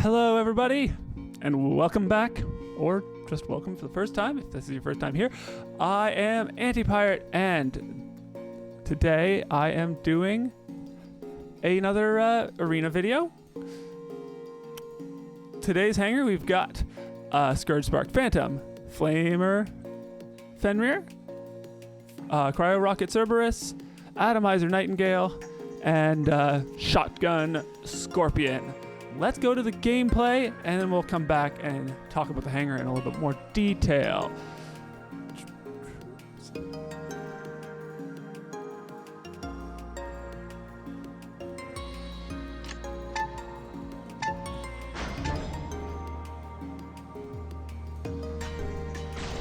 Hello everybody, and welcome back, or just welcome for the first time, if this is your first time here. I am Anti-Pirate, and today I am doing another arena video. Today's hangar, we've got Scourge Spark Phantom, Flamer Fenrir, Cryo Rocket Cerberus, Atomizer Nightingale, and Shotgun Scorpion. Let's go to the gameplay, and then we'll come back and talk about the hangar in a little bit more detail.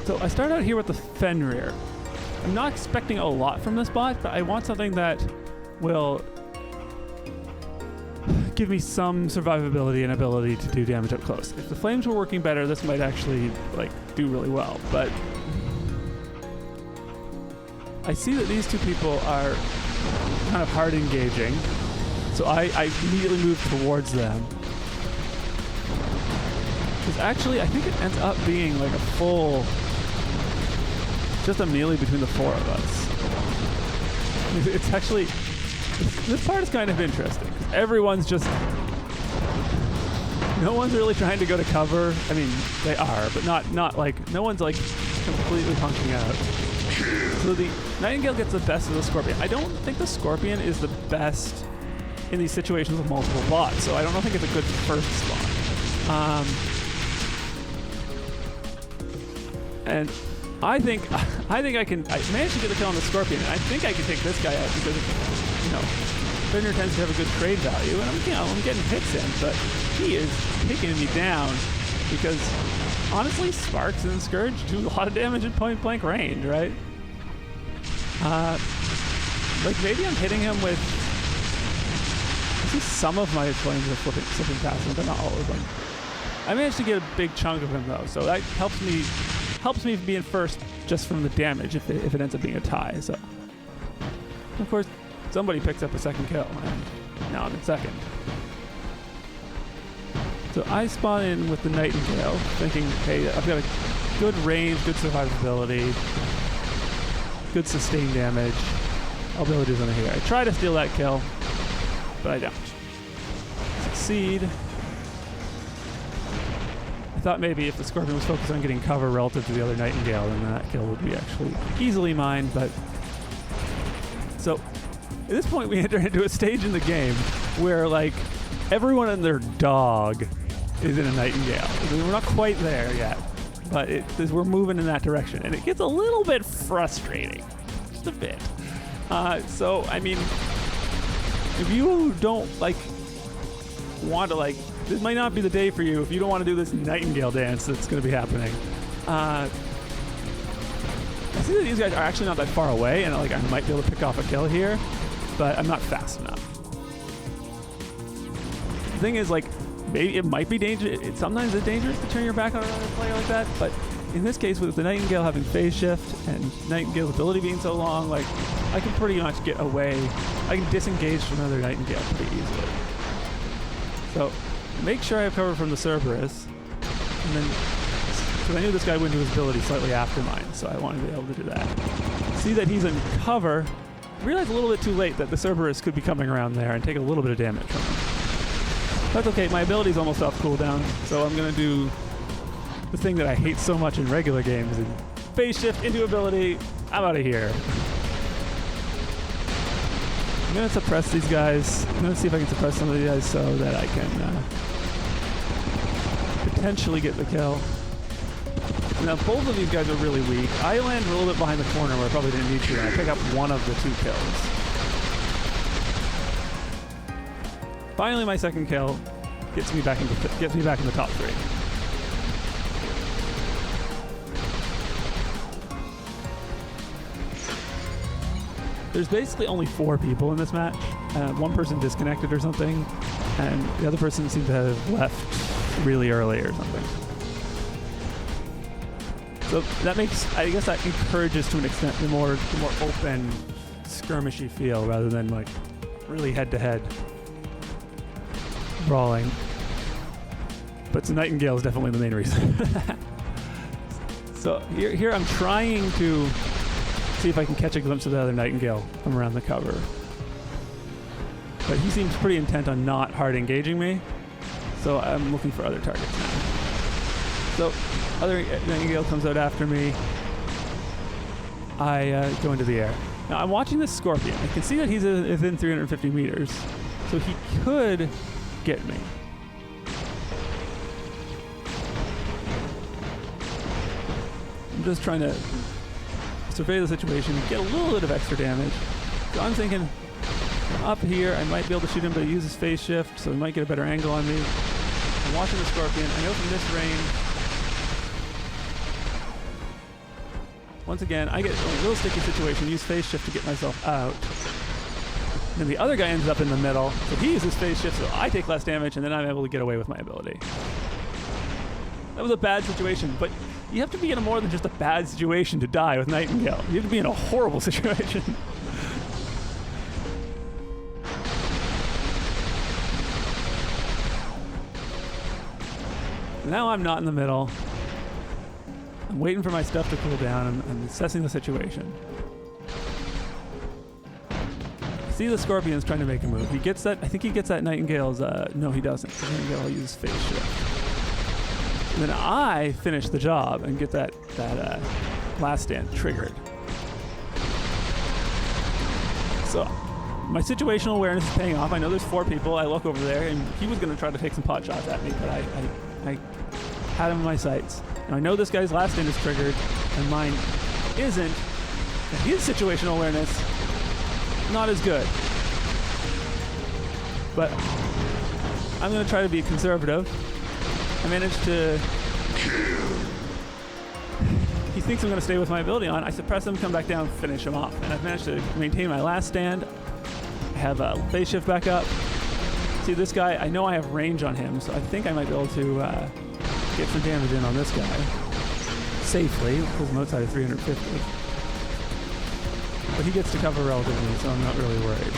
So I start out here with the Fenrir. I'm not expecting a lot from this bot, but I want something that will give me some survivability and ability to do damage up close. If the flames were working better, this might actually do really well, but I see that these two people are kind of hard engaging, so I immediately move towards them. Because actually, I think it ends up being like a full, just a melee between the four of us. It's actually, this part is kind of interesting. Everyone's just, no one's really trying to go to cover. I mean, they are, but not like, no one's like completely punching out. So the Nightingale gets the best of the Scorpion. I don't think the Scorpion is the best in these situations with multiple bots, so I don't think it's a good first spot. And I think I managed to get the kill on the Scorpion, and I think I can take this guy out because, Fenrir tends to have a good trade value, and I'm getting hits in, but he is taking me down because, honestly, Sparks and Scourge do a lot of damage at point-blank range, right? Maybe I'm hitting him with... I see some of my flames are slipping past him, but not all of them. I managed to get a big chunk of him, though, so that helps me be in first just from the damage if it ends up being a tie, so... Of course, somebody picks up a second kill, and now I'm in second. So I spawn in with the Nightingale, thinking, hey, I've got a good range, good survivability, good sustained damage. I'll be able to do something here. I try to steal that kill, but I don't. Succeed. I thought maybe if the Scorpion was focused on getting cover relative to the other Nightingale, then that kill would be actually easily mine, but... So, at this point, we enter into a stage in the game where, everyone and their dog is in a Nightingale. We're not quite there yet, but we're moving in that direction, and it gets a little bit frustrating. Just a bit. So, I mean, if you don't, want to, this might not be the day for you if you don't want to do this Nightingale dance that's going to be happening. I see that these guys are actually not that far away, and, I might be able to pick off a kill here. But I'm not fast enough. The thing is, maybe it might be dangerous. Sometimes it's dangerous to turn your back on another player like that. But in this case, with the Nightingale having phase shift and Nightingale's ability being so long, I can pretty much get away. I can disengage from another Nightingale pretty easily. So make sure I have cover from the Cerberus, and then because I knew this guy went to his ability slightly after mine, so I wanted to be able to do that. See that he's in cover. Realized a little bit too late that the Cerberus could be coming around there and take a little bit of damage from him. That's okay, my ability's almost off cooldown, so I'm going to do the thing that I hate so much in regular games, and phase shift into ability. I'm out of here. I'm going to suppress these guys. I'm going to see if I can suppress some of these guys so that I can potentially get the kill. Now, both of these guys are really weak. I land a little bit behind the corner where I probably didn't need to, and I pick up one of the two kills. Finally, my second kill gets me back in the top three. There's basically only 4 people in this match. One person disconnected or something, and the other person seemed to have left really early or something. So that makes, I guess that encourages to an extent the more open, skirmishy feel rather than really head-to-head brawling. but Nightingale is definitely the main reason. So here I'm trying to see if I can catch a glimpse of the other Nightingale from around the cover. But he seems pretty intent on not hard engaging me, so I'm looking for other targets now. So other Nightingale comes out after me. I go into the air. Now I'm watching this Scorpion. I can see that he's within 350 meters, so he could get me. I'm just trying to survey the situation, get a little bit of extra damage. So I'm thinking up here I might be able to shoot him, but he uses phase shift, so he might get a better angle on me. I'm watching the Scorpion. I know from this range, once again, I get a little sticky situation, use phase shift to get myself out. Then the other guy ends up in the middle, so he uses phase shift, so I take less damage, and then I'm able to get away with my ability. That was a bad situation, but you have to be in a more than just a bad situation to die with Nightingale. You have to be in a horrible situation. Now I'm not in the middle. I'm waiting for my stuff to cool down. I'm assessing the situation. I see the Scorpion's trying to make a move. He gets that. I think he gets that Nightingale's. No, he doesn't. Nightingale uses phase shift. And then I finish the job and get that last stand triggered. So my situational awareness is paying off. I know there's 4 people. I look over there, and he was going to try to take some pot shots at me, but I had him in my sights. And I know this guy's last stand is triggered, and mine isn't. And his situational awareness, not as good. But I'm going to try to be conservative. I managed to... He thinks I'm going to stay with my ability on. I suppress him, come back down, finish him off. And I've managed to maintain my last stand. I have a phase shift back up. See, this guy, I know I have range on him, so I think I might be able to get some damage in on this guy safely, because I'm outside of 350. But he gets to cover relatively, so I'm not really worried.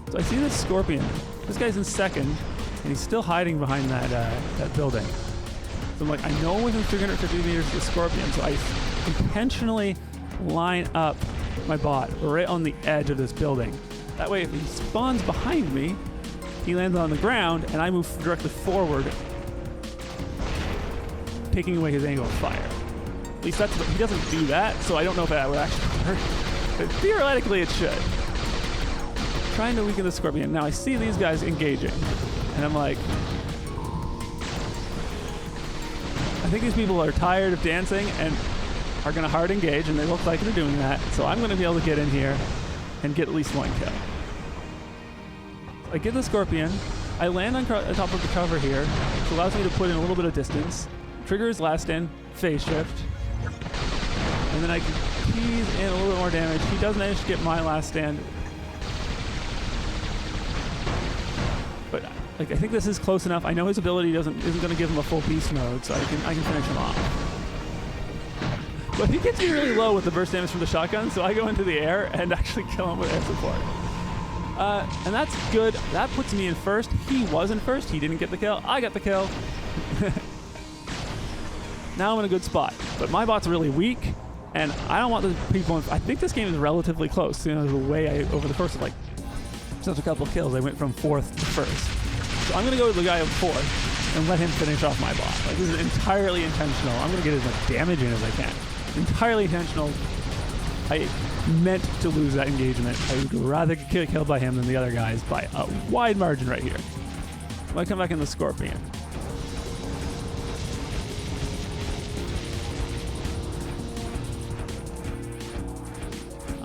So I see this Scorpion. This guy's in second, and he's still hiding behind that building. So I'm like, I know within 350 meters of the Scorpion, so I intentionally line up my bot right on the edge of this building. That way, if he spawns behind me, he lands on the ground, and I move directly forward, taking away his angle of fire. At least that's he doesn't do that, so I don't know if that would actually work. But theoretically, it should. Trying to weaken the Scorpion. Now I see these guys engaging, and I'm like, I think these people are tired of dancing and are going to hard engage, and they look like they're doing that. So I'm going to be able to get in here and get at least 1 kill. I get the Scorpion. I land on top of the cover here, which allows me to put in a little bit of distance. Trigger his last stand, phase shift, and then I can tease in a little bit more damage. He does manage to get my last stand. But like, I think this is close enough. I know his ability isn't going to give him a full beast mode, so I can finish him off. But he gets me really low with the burst damage from the shotgun, so I go into the air and actually kill him with air support. And that's good. That puts me in first. He was in first. He didn't get the kill. I got the kill. Now I'm in a good spot. But my bot's really weak, and I don't want the people in... I think this game is relatively close. You know, the way over the course of like just a couple of kills, I went from 4th to 1st. So I'm going to go to the guy of 4th and let him finish off my bot. Like, this is entirely intentional. I'm going to get as much damage in as I can. Entirely intentional. I meant to lose that engagement. I would rather get killed by him than the other guys by a wide margin right here. I'm going to come back in the Scorpion.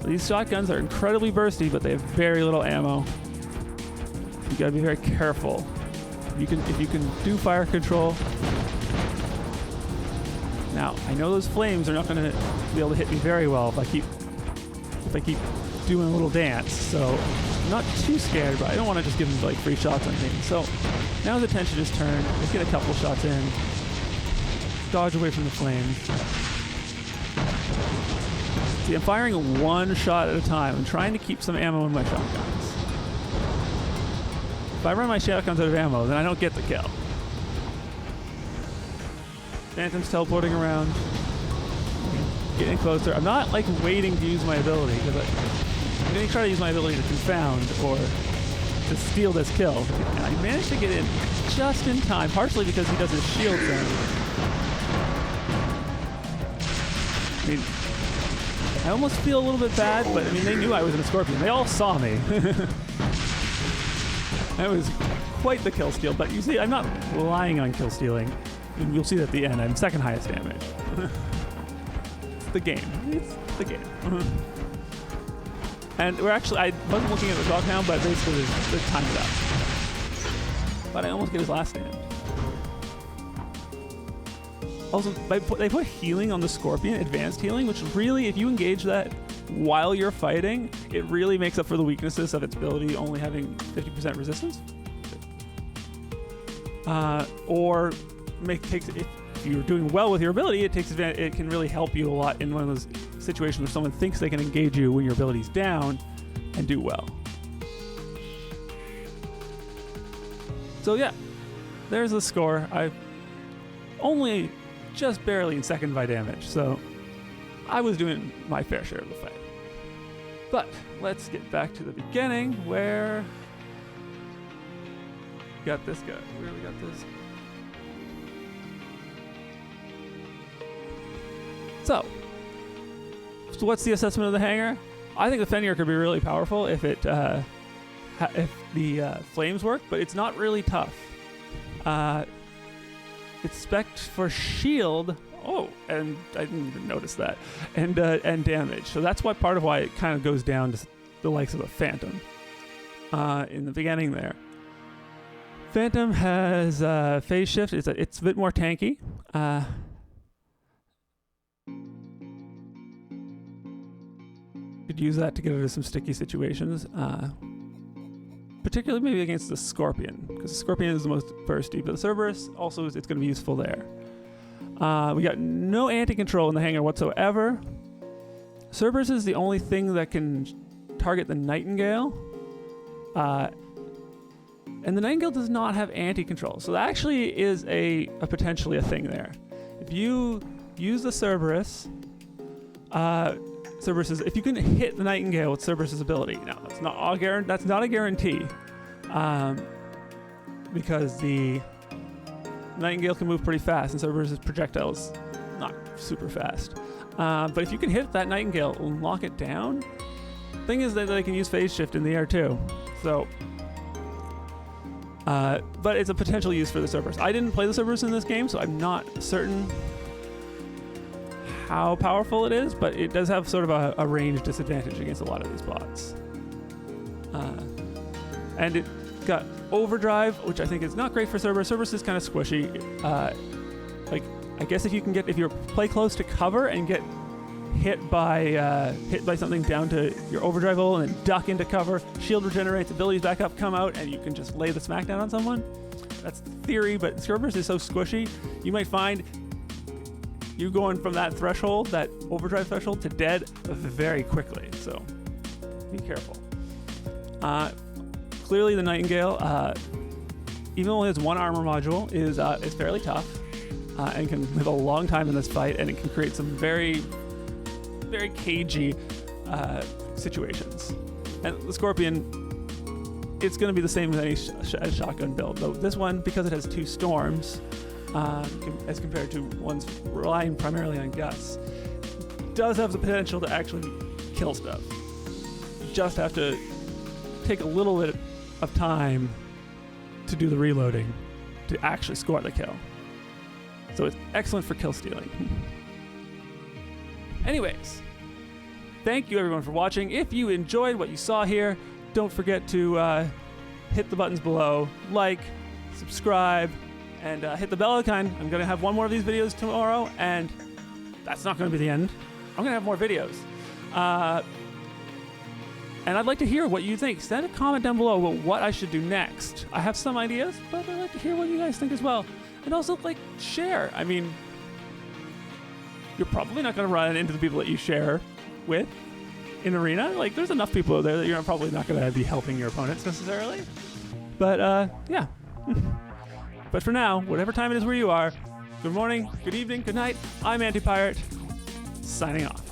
These shotguns are incredibly bursty, but they have very little ammo. You gotta be very careful. If you can do fire control. Now, I know those flames are not gonna be able to hit me very well if I keep doing a little dance. So I'm not too scared, but I don't want to just give them like free shots on things. So now the attention is turned. Let's get a couple shots in. Dodge away from the flames. See, I'm firing 1 shot at a time. I'm trying to keep some ammo in my shotguns. If I run my shotguns out of ammo, then I don't get the kill. Phantom's teleporting around, getting closer. I'm not like waiting to use my ability because I'm going to try to use my ability to confound or to steal this kill. And I managed to get in just in time, partially because he does his shield thing. I mean, I almost feel a little bit bad, but I mean, they knew I was in a Scorpion. They all saw me. That was quite the kill steal, but you see, I'm not relying on kill stealing. And you'll see that at the end, I'm second highest damage. It's the game. It's the game. And we're actually, I wasn't looking at the clock now, but basically the time's up. But I almost get his last stand. Also, they put healing on the Scorpion, advanced healing, which really, if you engage that while you're fighting, it really makes up for the weaknesses of its ability only having 50% resistance. Or if you're doing well with your ability, it takes advantage. It can really help you a lot in one of those situations where someone thinks they can engage you when your ability's down and do well. So yeah, there's the score. I only just barely in second by damage, so I was doing my fair share of the fight. But let's get back to the beginning where we got this guy. Where we got this? So what's the assessment of the Hangar? I think the Fenrir could be really powerful if it if the flames work, but it's not really tough. It's spec'd for shield. Oh, and I didn't even notice that. And damage. So that's part of why it kind of goes down to the likes of a Phantom in the beginning there. Phantom has phase shift. It's a bit more tanky. Could use that to get into some sticky situations, particularly maybe against the Scorpion, because the Scorpion is the most bursty, but the Cerberus also it's going to be useful there. We got no anti-control in the Hangar whatsoever. Cerberus is the only thing that can target the Nightingale, and the Nightingale does not have anti-control, so that actually is a potentially a thing there. If you use the Cerberus, if you can hit the Nightingale with Cerberus's ability, now that's not a guarantee, because the Nightingale can move pretty fast, and Cerberus's projectile is not super fast. But if you can hit that Nightingale and lock it down, thing is that they can use phase shift in the air too. So, but it's a potential use for the Cerberus. I didn't play the Cerberus in this game, so I'm not certain how powerful it is, but it does have sort of a range disadvantage against a lot of these bots. And it got overdrive, which I think is not great for Cerberus. Cerberus is kind of squishy. I guess if you play close to cover and get hit by something down to your overdrive level and then duck into cover, shield regenerates, abilities back up, come out, and you can just lay the smackdown on someone. That's the theory, but Cerberus is so squishy, you might find you going from that threshold, that overdrive threshold, to dead very quickly. So be careful. Clearly, the Nightingale, even though it has one armor module, is fairly tough and can live a long time in this fight, and it can create some very, very cagey situations. And the Scorpion, it's going to be the same as any shotgun build, though this one, because it has two storms, as compared to ones relying primarily on Gust, does have the potential to actually kill stuff. You just have to take a little bit of time to do the reloading to actually score the kill. So it's excellent for kill stealing. Anyways, thank you everyone for watching. If you enjoyed what you saw here, don't forget to hit the buttons below, like, subscribe, and hit the bell icon. I'm going to have one more of these videos tomorrow, and that's not going to be the end. I'm going to have more videos. And I'd like to hear what you think. Send a comment down below about what I should do next. I have some ideas, but I'd like to hear what you guys think as well. And also, share. I mean, you're probably not going to run into the people that you share with in Arena. There's enough people out there that you're probably not going to be helping your opponents necessarily. But, yeah. But for now, whatever time it is where you are, good morning, good evening, good night. I'm Anti-Pirate, signing off.